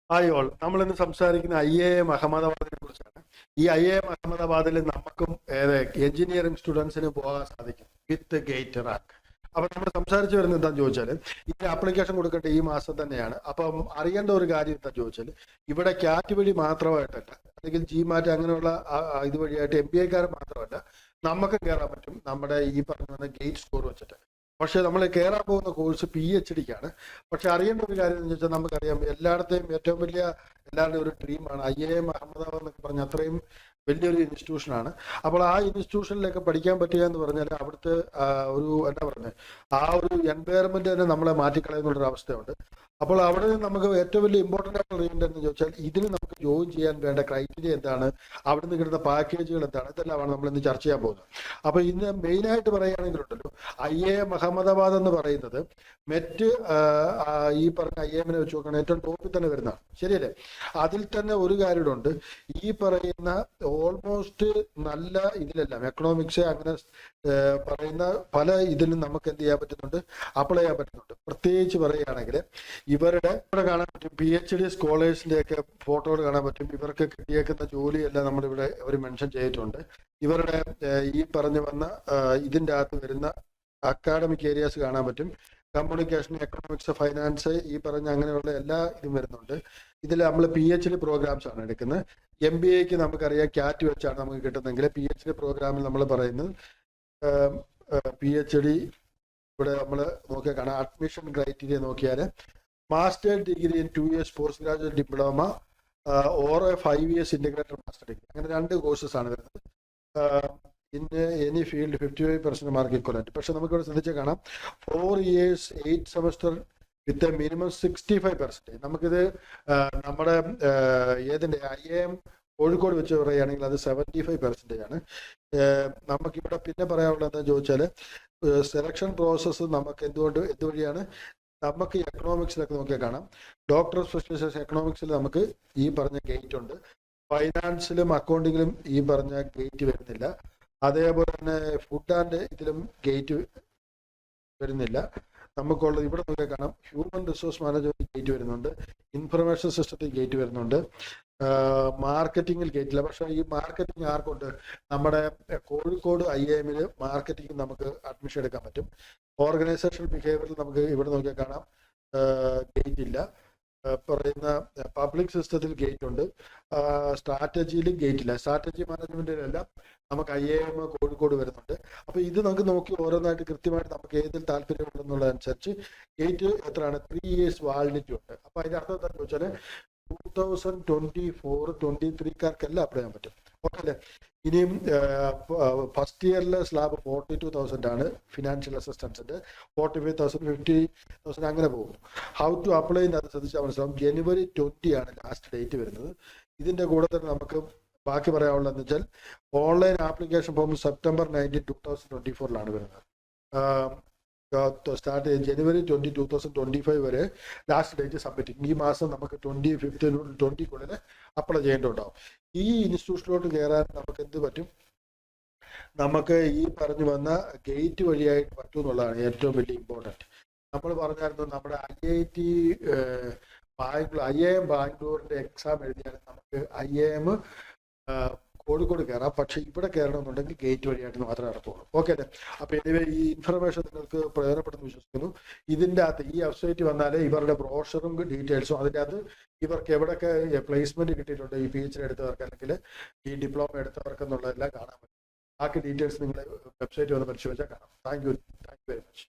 Hi all, നമ്മൾ ഇന്ന് സംസാരിക്കുന്ന IIM അഹമ്മദാബാദിനെ കുറിച്ചാണ്. ഈ IIM അഹമ്മദാബാദിൽ നമുക്കും എഞ്ചിനീയറിംഗ് സ്റ്റുഡൻസിന് പോകാൻ സാധിക്കും വിത്ത് ഗേറ്റ് റാങ്ക്. അപ്പൊ നമ്മൾ സംസാരിച്ചു വരുന്നത് എന്താണെന്ന് ചോദിച്ചാൽ, ഇതിന് ആപ്ലിക്കേഷൻ കൊടുക്കേണ്ട ഈ മാസം തന്നെയാണ്. അപ്പം അറിയേണ്ട ഒരു കാര്യം എന്താ ചോദിച്ചാൽ, ഇവിടെ ക്യാറ്റ് വഴി മാത്രമായിട്ടല്ല, അല്ലെങ്കിൽ GMAT അങ്ങനെയുള്ള ഇതുവഴിയായിട്ട് MBA മാത്രമല്ല, നമുക്ക് കയറാൻ പറ്റും നമ്മുടെ ഈ പറഞ്ഞ ഗേറ്റ് സ്കോർ വെച്ചിട്ട്. പക്ഷെ നമ്മൾ കയറാൻ പോകുന്ന കോഴ്സ് PhD-ക്കാണ്. പക്ഷെ അറിയേണ്ട ഒരു കാര്യം എന്ന് വെച്ചാൽ, നമുക്കറിയാം എല്ലായിടത്തെയും ഏറ്റവും വലിയ എല്ലാവരുടെയും ഒരു ഡ്രീമാണ് IIM അഹമ്മദാബാദ് എന്നൊക്കെ പറഞ്ഞ അത്രയും വലിയൊരു ഇൻസ്റ്റിറ്റ്യൂഷനാണ്. അപ്പോൾ ആ ഇൻസ്റ്റിറ്റ്യൂഷനിലൊക്കെ പഠിക്കാൻ പറ്റുക എന്ന് പറഞ്ഞാൽ അവിടുത്തെ ഒരു എന്താ പറയുന്നത്, ആ ഒരു എൻവയറമെന്റ് തന്നെ നമ്മളെ മാറ്റിക്കളയുന്നുള്ളൊരു അവസ്ഥയുണ്ട്. അപ്പോൾ അവിടെ നിന്ന് നമുക്ക് ഏറ്റവും വലിയ ഇമ്പോർട്ടൻ്റ് ആയിട്ട് അറിയേണ്ടതെന്ന് ചോദിച്ചാൽ, ഇതിന് നമുക്ക് ജോയിൻ ചെയ്യാൻ വേണ്ട ക്രൈറ്റീരിയ എന്താണ്, അവിടെ നിന്ന് കിട്ടുന്ന പാക്കേജുകൾ എന്താണ്, ഇതെല്ലാമാണ് നമ്മൾ ഇന്ന് ചർച്ച ചെയ്യാൻ പോകുന്നത്. അപ്പോൾ ഇന്ന് മെയിനായിട്ട് പറയുകയാണെങ്കിലുണ്ടല്ലോ, IIM അഹമ്മദാബാദ് എന്ന് പറയുന്നത് മെറ്റ് ഈ പറഞ്ഞ IIM-നെ വെച്ച് നോക്കുകയാണെങ്കിൽ ഏറ്റവും ടോപ്പിൽ തന്നെ വരുന്നതാണ്, ശരിയല്ലേ? അതിൽ തന്നെ ഒരു കാര്യമുണ്ട്, ഈ പറയുന്ന ഓൾമോസ്റ്റ് നല്ല ഇതിലെല്ലാം എക്കണോമിക്സ് അങ്ങനെ പറയുന്ന പല ഇതിലും നമുക്ക് എന്ത് ചെയ്യാൻ പറ്റുന്നുണ്ട്, അപ്ലൈ ചെയ്യാൻ പറ്റുന്നുണ്ട്. പ്രത്യേകിച്ച് പറയുകയാണെങ്കിൽ ഇവിടെ കാണാൻ പറ്റും PhD സ്കോളേഴ്സിന്റെ ഒക്കെ ഫോട്ടോകൾ കാണാൻ പറ്റും. ഇവർക്ക് കിട്ടിയേക്കുന്ന ജോലിയെല്ലാം നമ്മളിവിടെ അവർ മെൻഷൻ ചെയ്തിട്ടുണ്ട്. ഇവരുടെ ഈ പറഞ്ഞു വന്ന ഇതിൻ്റെ അകത്ത് വരുന്ന അക്കാഡമിക് ഏരിയാസ് കാണാൻ പറ്റും. കമ്മ്യൂണിക്കേഷൻ, എക്കണോമിക്സ്, ഫൈനാൻസ്, ഈ പറഞ്ഞ അങ്ങനെയുള്ള എല്ലാ ഇതും വരുന്നുണ്ട്. ഇതിൽ നമ്മൾ PhD പ്രോഗ്രാംസ് ആണ് എടുക്കുന്നത്. MBA-ക്ക് നമുക്കറിയാം ക്യാറ്റ് വെച്ചാണ് നമുക്ക് കിട്ടുന്നതെങ്കിൽ, PhD പ്രോഗ്രാമിൽ നമ്മൾ പറയുന്നത് PhD ഇവിടെ നമ്മൾ നോക്കിയാൽ കാണാം. അഡ്മിഷൻ ക്രൈറ്റീരിയ നോക്കിയാൽ master degree in 2 years post graduate diploma or 5 years integrated master degree, അങ്ങനെ 2 കോഴ്സസ് ആണ് വരുന്നത്. In any field 55% mark equivalent. പക്ഷെ നമുക്കിവിടെ ശ്രദ്ധിച്ചാൽ കാണാം 4 years 8 semester വിത്ത് മിനിമം 65%. നമുക്കിത് നമ്മുടെ ഏതിൻ്റെ IIM കോഴിക്കോട് വെച്ച് പറയുകയാണെങ്കിൽ അത് 75% ആണ്. നമുക്കിവിടെ പിന്നെ പറയാനുള്ളത് എന്താണെന്ന് ചോദിച്ചാൽ, സെലക്ഷൻ പ്രോസസ്സ് നമുക്ക് എന്തുവഴിയാണ്, നമുക്ക് എക്കണോമിക്സിലൊക്കെ നോക്കിയാൽ കാണാം. ഡോക്ടർ സ്പെഷ്യലൈസേഷൻ എക്കണോമിക്സിൽ നമുക്ക് ഈ പറഞ്ഞ ഗേറ്റ് ഉണ്ട്. ഫൈനാൻസിലും അക്കൗണ്ടിങ്ങിലും ഈ പറഞ്ഞ ഗേറ്റ് വരുന്നില്ല. അതേപോലെ തന്നെ ഫുഡ് ആൻഡ് ഇതിലും ഗേറ്റ് വരുന്നില്ല. നമുക്കുള്ളത് ഇവിടെ നോക്കിയാൽ കാണാം, ഹ്യൂമൻ റിസോഴ്സ് മാനേജ്മെന്റ് ഗേറ്റ് വരുന്നുണ്ട്, ഇൻഫർമേഷൻ സിസ്റ്റത്തിൽ ഗേറ്റ് വരുന്നുണ്ട്, മാർക്കറ്റിങ്ങിൽ ഗേറ്റില്ല. പക്ഷേ ഈ മാർക്കറ്റിംഗ് ആർക്കുണ്ട്, നമ്മുടെ കോഴിക്കോട് IIM-ൽ മാർക്കറ്റിംഗ് നമുക്ക് അഡ്മിഷൻ എടുക്കാൻ പറ്റും. ഓർഗനൈസേഷണൽ ബിഹേവിയറിൽ നമുക്ക് ഇവിടെ നോക്കിയാൽ കാണാം ഗേറ്റ് ഇല്ല. പറയുന്ന പബ്ലിക് സിസ്റ്റത്തിൽ ഗേറ്റ് ഉണ്ട്, സ്ട്രാറ്റജിയിൽ ഗേറ്റ് ഇല്ല. സ്ട്രാറ്റജി മാനേജ്മെന്റിലെല്ലാം നമുക്ക് IIM കോഴിക്കോട് വരുന്നുണ്ട്. അപ്പൊ ഇത് നമുക്ക് നോക്കി ഓരോന്നായിട്ട് കൃത്യമായിട്ട് നമുക്ക് ഏതിൽ താല്പര്യമുണ്ടെന്നുള്ളതനുസരിച്ച് ഗേറ്റ് എത്രയാണ്, 3 years വാലിഡിറ്റി ഉണ്ട്. അപ്പൊ അതിന്റെ അർത്ഥം എന്താണെന്ന് ചോദിച്ചാൽ 2024-23 അപ്ലൈ ചെയ്യാൻ പറ്റും. ഓക്കെ അല്ലേ? ഇനിയും ഫസ്റ്റ് ഇയറിലെ സ്ലാബ് 42,000 ആണ്. ഫിനാൻഷ്യൽ അസിസ്റ്റൻസിന്റെ 45,000, 50,000 അങ്ങനെ പോകും. ഹൗ ടു അപ്ലൈ അത് ശ്രദ്ധിച്ചാൽ മനസ്സിലാവും. January 20 ആണ് ലാസ്റ്റ് ഡേറ്റ് വരുന്നത്. ഇതിന്റെ കൂടെ തന്നെ നമുക്ക് ബാക്കി പറയാനുള്ളതെന്ന് വെച്ചാൽ, ഓൺലൈൻ ആപ്ലിക്കേഷൻ ഫോം September 19, 2024 വരുന്നത്. സ്റ്റാർട്ട് ചെയ്ത് January 20, 2025 വരെ ലാസ്റ്റ് ഡേറ്റ് സബ്മിറ്റിംഗ്. ഈ മാസം നമുക്ക് 20 അപ്ലൈ ചെയ്യേണ്ടതുണ്ടാവും. ഈ ഇൻസ്റ്റിറ്റ്യൂഷനിലോട്ട് കയറാൻ നമുക്ക് എന്ത് പറ്റും, നമുക്ക് ഈ പറഞ്ഞു വന്ന ഗേറ്റ് വഴിയായിട്ട് പറ്റും എന്നുള്ളതാണ് ഏറ്റവും വലിയ ഇമ്പോർട്ടൻറ്റ്. നമ്മൾ പറഞ്ഞായിരുന്നു, നമ്മുടെ IIM ബാംഗ്ലൂരിന്റെ എക്സാം എഴുതിയാൽ നമുക്ക് IIM കോഴിക്കോട് കയറാം. പക്ഷെ ഇവിടെ കയറണമെന്നുണ്ടെങ്കിൽ ഗേറ്റ് വഴിയായിട്ട് മാത്രമേ നടത്തുള്ളൂ. ഓക്കെ അല്ലേ? അപ്പൊ എനിവേ ഈ ഇൻഫർമേഷൻ നിങ്ങൾക്ക് പ്രയോജനപ്പെടുന്നു വിശ്വസിക്കുന്നു. ഇതിൻ്റെ അകത്ത് ഈ വെബ്സൈറ്റ് വന്നാലേ ഇവരുടെ ബ്രോഷറും ഡീറ്റെയിൽസും, അതിൻ്റെ അകത്ത് ഇവർക്ക് എവിടെയൊക്കെ പ്ലേസ്മെന്റ് കിട്ടിയിട്ടുണ്ട്, ഈ PhD എടുത്തവർക്ക് അല്ലെങ്കിൽ ഈ ഡിപ്ലോമ എടുത്തവർക്ക് എന്നുള്ളതെല്ലാം കാണാൻ പറ്റും. ബാക്കി ഡീറ്റെയിൽസ് നിങ്ങൾ വെബ്സൈറ്റ് വന്ന് പരിശോധിച്ചാൽ കാണാം. Thank you very much.